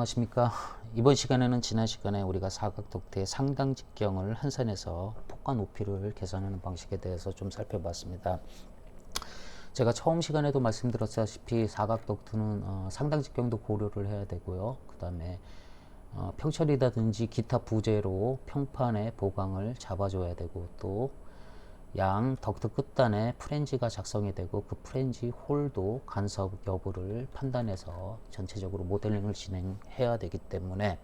안녕하십니까. 이번 시간에는 지난 시간에 우리가 사각독트의 상당 직경을 한산해서 폭과 높이를 계산하는 방식에 대해서 좀 살펴봤습니다. 제가 처음 시간에도 말씀드렸다시피 사각독트는 상당 직경도 고려를 해야 되고요. 그 다음에 평철이라든지 기타 부재로 평판의 보강을 잡아줘야 되고, 또 양 덕트 끝단에 프렌지가 작성이 되고 그 프렌지 홀도 간섭 여부를 판단해서 전체적으로 모델링을 진행해야 되기 때문에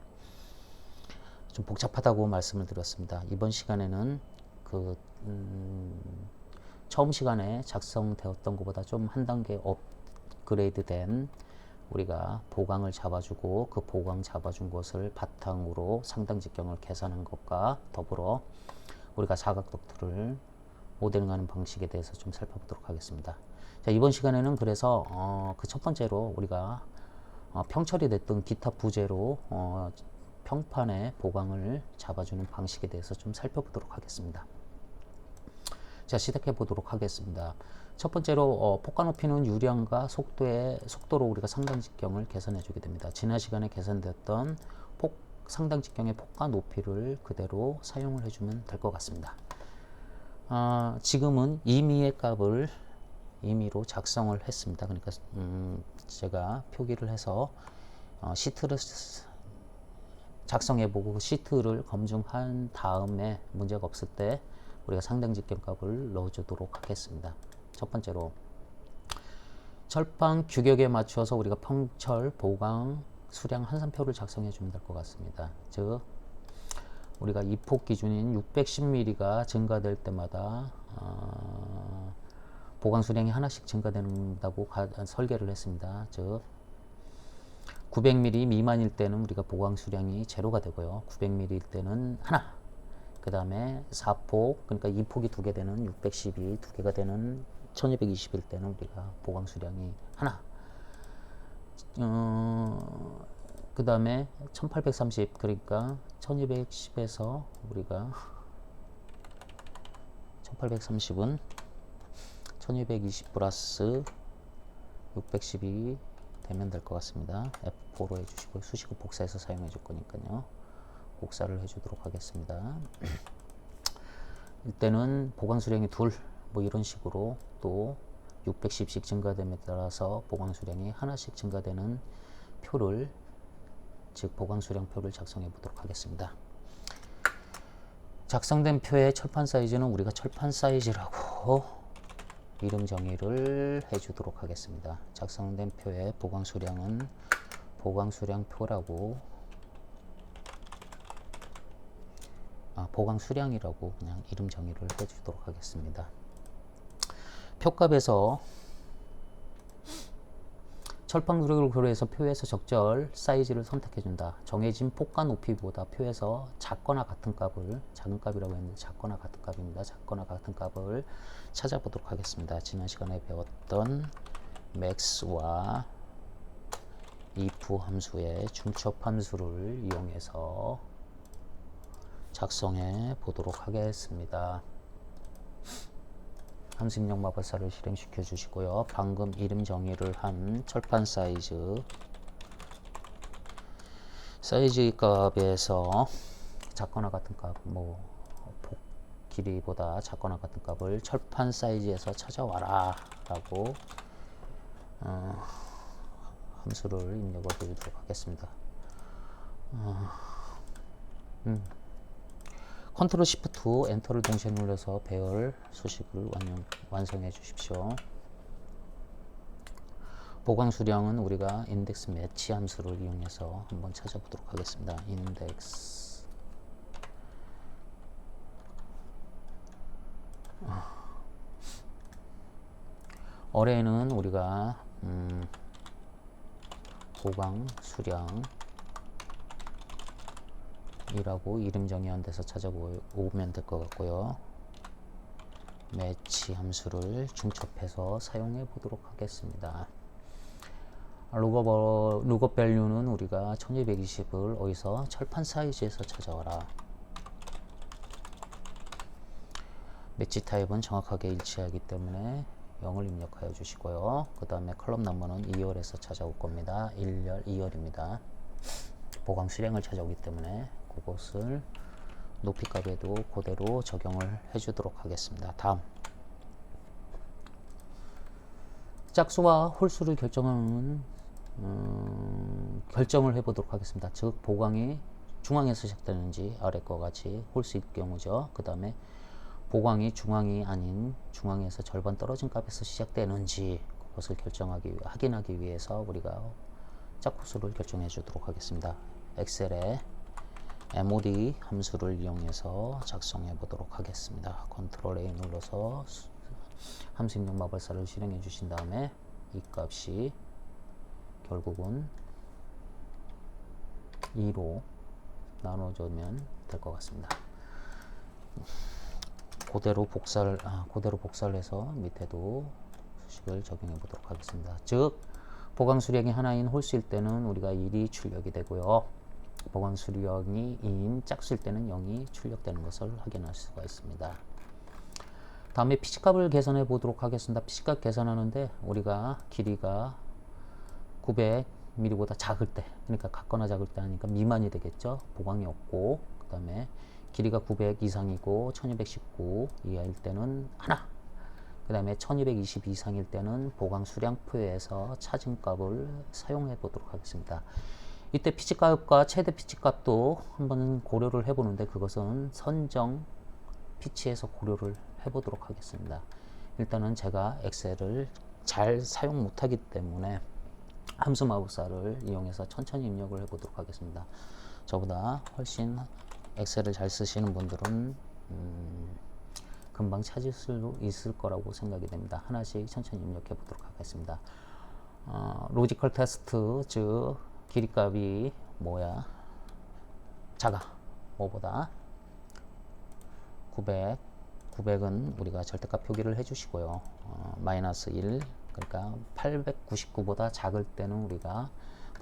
좀 복잡하다고 말씀을 드렸습니다. 이번 시간에는 처음 시간에 작성되었던 것보다 좀 한 단계 업그레이드 된 우리가 보강을 잡아주고 그 보강 잡아준 것을 바탕으로 상당 직경을 계산한 것과 더불어 우리가 사각독트를 모델링하는 방식에 대해서 좀 살펴보도록 하겠습니다. 자, 이번 시간에는 그래서 그 첫 번째로 우리가 평철이 됐던 기타 부재로 평판의 보강을 잡아주는 방식에 대해서 좀 살펴보도록 하겠습니다. 자, 시작해 보도록 하겠습니다. 첫 번째로 폭과 높이는 유량과 속도로 우리가 상당 직경을 계산해 주게 됩니다. 지난 시간에 계산되었던 상당 직경의 폭과 높이를 그대로 사용을 해주면 될 것 같습니다. 지금은 임의의 값을 임의로 작성을 했습니다. 그러니까 제가 표기를 해서 시트를 작성해보고 그 시트를 검증한 다음에 문제가 없을 때 우리가 상당 직경 값을 넣어주도록 하겠습니다. 첫 번째로 철판 규격에 맞춰서 우리가 평철, 보강, 수량 한산표를 작성해 주면 될 것 같습니다. 즉 우리가 이폭 기준인 610mm가 증가될 때마다 보강 수량이 하나씩 증가된다고 설계를 했습니다. 즉 900mm 미만일 때는 우리가 보강 수량이 제로가 되고요. 900mm일 때는 하나. 그 다음에 4폭, 그러니까 2폭이 2개 되는 610이 2개가 되는 1220일 때는 우리가 보강 수량이 하나. 그 다음에 1830, 그러니까 1210에서 우리가 1830은 1220 플러스 612 되면 될 것 같습니다. F4로 해주시고 수식을 복사해서 사용해 줄 거니까요. 복사를 해주도록 하겠습니다. 이때는 보강 수량이 둘, 뭐 이런 식으로 또 610씩 증가됨에 따라서 보강 수량이 하나씩 증가되는 표를, 즉 보강 수량표를 작성해 보도록 하겠습니다. 작성된 표의 철판 사이즈는 우리가 철판 사이즈라고 이름 정의를 해주도록 하겠습니다. 작성된 표의 보강 수량은 보강 수량표라고, 보강 수량이라고 그냥 이름 정의를 해주도록 하겠습니다. 표값에서 철판 규격을 고려해서 표에서 적절 사이즈를 선택해준다. 정해진 폭과 높이보다 표에서 작거나 같은 값을, 작은 값이라고 했는데 작거나 같은 값입니다. 작거나 같은 값을 찾아보도록 하겠습니다. 지난 시간에 배웠던 max와 if 함수의 중첩 함수를 이용해서 작성해 보도록 하겠습니다. 함수 입력 마법사를 실행시켜 주시고요. 방금 이름 정의를 한 철판 사이즈 값에서 작거나 같은 값, 뭐 폭 길이보다 작거나 같은 값을 철판 사이즈에서 찾아와라 라고 함수를 입력을 해주도록 하겠습니다. 컨트롤 시프트 엔터를 동시에 눌러서 배열 수식을 완성해 주십시오. 보강 수량은 우리가 인덱스 매치 함수를 이용해서 한번 찾아보도록 하겠습니다. 인덱스 어레이는 우리가 보강 수량 이라고 이름 정의한 데서 찾아오면 될 것 같고요. 매치 함수를 중첩해서 사용해 보도록 하겠습니다. 룩업 밸류는 우리가 1220을 어디서 철판 사이즈에서 찾아와라. 매치 타입은 정확하게 일치하기 때문에 0을 입력하여 주시고요. 그 다음에 컬럼 넘버는 2열에서 찾아올 겁니다. 1열, 2열입니다. 보강 수량을 찾아오기 때문에 그것을 높이 값에도 그대로 적용을 해주도록 하겠습니다. 다음 짝수와 홀수를 결정을 해보도록 하겠습니다. 즉 보강이 중앙에서 시작되는지 아래과 같이 홀수일 경우죠. 그 다음에 보강이 중앙이 아닌 중앙에서 절반 떨어진 값에서 시작되는지 그것을 확인하기 위해서 우리가 짝호수를 결정해 주도록 하겠습니다. 엑셀에 mod 함수를 이용해서 작성해 보도록 하겠습니다. 컨트롤 A 눌러서 함수 입력 마발사를 실행해 주신 다음에 이 값이 결국은 2로 나눠주면 될 것 같습니다. 그대로 복사를 해서 밑에도 수식을 적용해 보도록 하겠습니다. 즉 보강 수량이 하나인 홀수일 때는 우리가 1이 출력이 되고요. 보강 수량이 2인 짝수일 때는 0이 출력되는 것을 확인할 수가 있습니다. 다음에 피치값을 계산해 보도록 하겠습니다. 피치값 계산하는데 우리가 길이가 900mm보다 작을 때, 그러니까 같거나 작을 때 하니까 미만이 되겠죠. 보강이 없고, 그 다음에 길이가 900 이상이고 1219 이하일 때는 하나, 그 다음에 1220 이상일 때는 보강 수량표에서 찾은 값을 사용해 보도록 하겠습니다. 이때 피치값과 최대 피치값도 한번 고려를 해보는데 그것은 선정 피치에서 고려를 해보도록 하겠습니다. 일단은 제가 엑셀을 잘 사용 못하기 때문에 함수 마법사를 이용해서 천천히 입력을 해보도록 하겠습니다. 저보다 훨씬 엑셀을 잘 쓰시는 분들은 금방 찾을 수 있을 거라고 생각이 됩니다. 하나씩 천천히 입력해 보도록 하겠습니다. 로지컬 테스트, 즉 길이값이 작아, 뭐보다 900은 우리가 절대값 표기를 해주시고요. 마이너스 1, 그러니까 899보다 작을 때는 우리가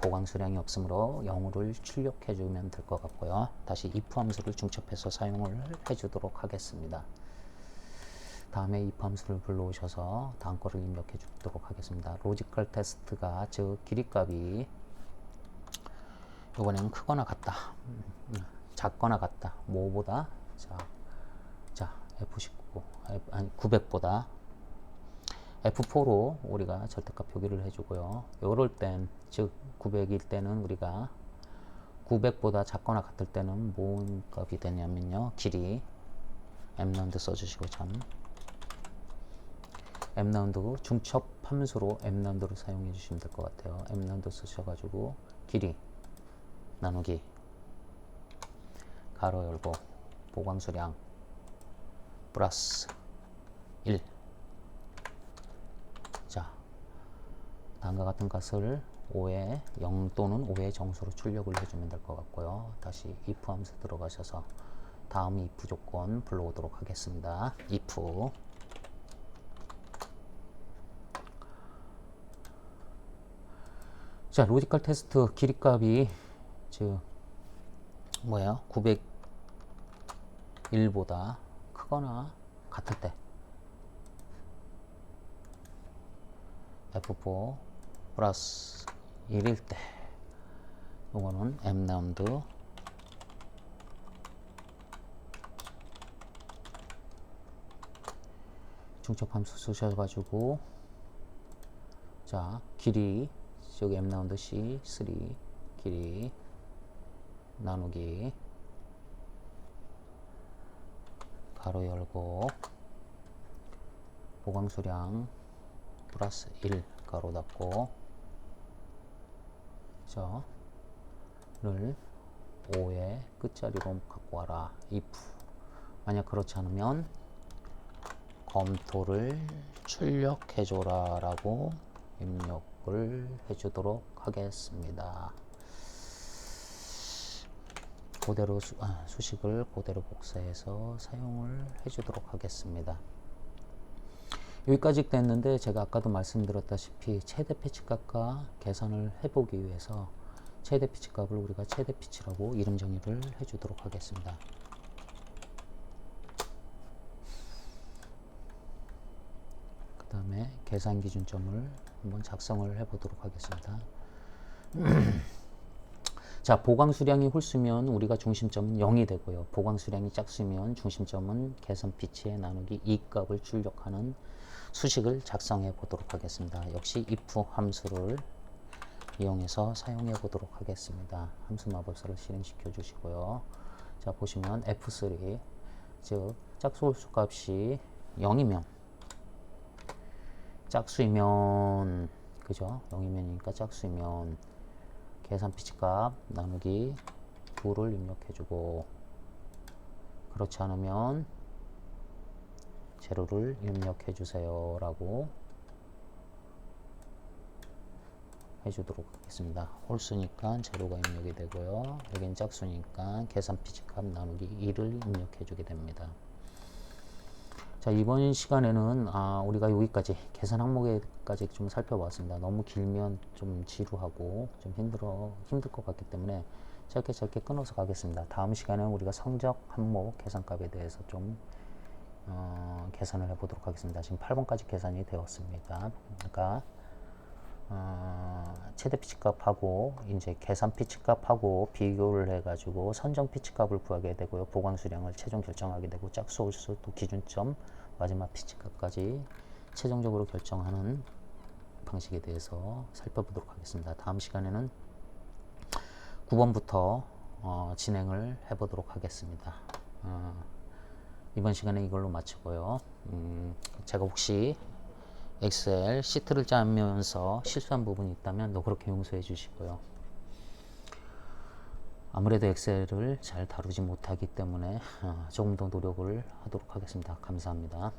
보강 수량이 없으므로 0을 출력해 주면 될 것 같고요. 다시 if 함수를 중첩해서 사용을 해주도록 하겠습니다. 다음에 if 함수를 불러오셔서 다음 거를 입력해 주도록 하겠습니다. 로지컬 테스트가 즉 길이값이 이번에는 크거나 같다, 작거나 같다, 뭐보다 자 F19 아니 900보다 F4로 우리가 절대값 표기를 해주고요. 이럴 땐, 즉 900일 때는 우리가 900보다 작거나 같을 때는 뭔 값이 되냐면요, 길이 mround 써주시고, mround 중첩 함수로 mround를 사용해 주시면 될 것 같아요. mround 쓰셔가지고 길이 나누기 가로 열고 보강 수량 플러스 1. 자, 다음과 같은 값을 5의 0 또는 5의 정수로 출력을 해주면 될 것 같고요. 다시 if 함수 들어가셔서 다음 if 조건 불러오도록 하겠습니다. if 자, 로지컬 테스트 길이값이 즉 901보다 크거나 같을 때 F4 플러스 1일 때 요거는 mround 중첩 함수 쓰셔가지고 자 길이 여기 mround C3 길이 나누기 가로 열고 보강 수량 플러스 1 가로 닫고 를 5의 끝자리로 갖고 와라. if 만약 그렇지 않으면 검토를 출력해줘라 라고 입력을 해주도록 하겠습니다. 그대로 수식을 그대로 복사해서 사용을 해주도록 하겠습니다. 여기까지 됐는데 제가 아까도 말씀드렸다시피 최대 피치값과 계산을 해보기 위해서 최대 피치값을 우리가 최대 피치라고 이름 정의를 해주도록 하겠습니다. 그 다음에 계산 기준점을 한번 작성을 해보도록 하겠습니다. 자, 보강 수량이 홀수면 우리가 중심점은 0이 되고요. 보강 수량이 짝수면 중심점은 계산 피치에 나누기 2값을 출력하는 수식을 작성해 보도록 하겠습니다. 역시 if 함수를 이용해서 사용해 보도록 하겠습니다. 함수 마법사를 실행시켜 주시고요. 자, 보시면 F3, 즉 짝수 홀수 값이 0이면, 짝수이면, 그죠? 0이면이니까 짝수이면 계산 피치값 나누기 2를 입력해주고, 그렇지 않으면 제로를 입력해주세요 라고 해주도록 하겠습니다. 홀수니까 제로가 입력이 되고요. 여긴 짝수니까 계산 피치값 나누기 2를 입력해주게 됩니다. 자, 이번 시간에는 우리가 여기까지 계산 항목에까지 좀 살펴봤습니다. 너무 길면 좀 지루하고 좀 힘들 것 같기 때문에 짧게 끊어서 가겠습니다. 다음 시간에는 우리가 성적 항목 계산값에 대해서 좀 계산을 해보도록 하겠습니다. 지금 8번까지 계산이 되었습니다. 그러니까 최대 피치값하고 이제 계산 피치값하고 비교를 해가지고 선정 피치값을 구하게 되고요. 보강 수량을 최종 결정하게 되고 짝수 홀수 또 기준점 마지막 피치값까지 최종적으로 결정하는 방식에 대해서 살펴보도록 하겠습니다. 다음 시간에는 9번부터 진행을 해보도록 하겠습니다. 이번 시간에 이걸로 마치고요. 제가 혹시 엑셀 시트를 짜면서 실수한 부분이 있다면 그렇게 용서해 주시고요. 아무래도 엑셀을 잘 다루지 못하기 때문에 조금 더 노력을 하도록 하겠습니다. 감사합니다.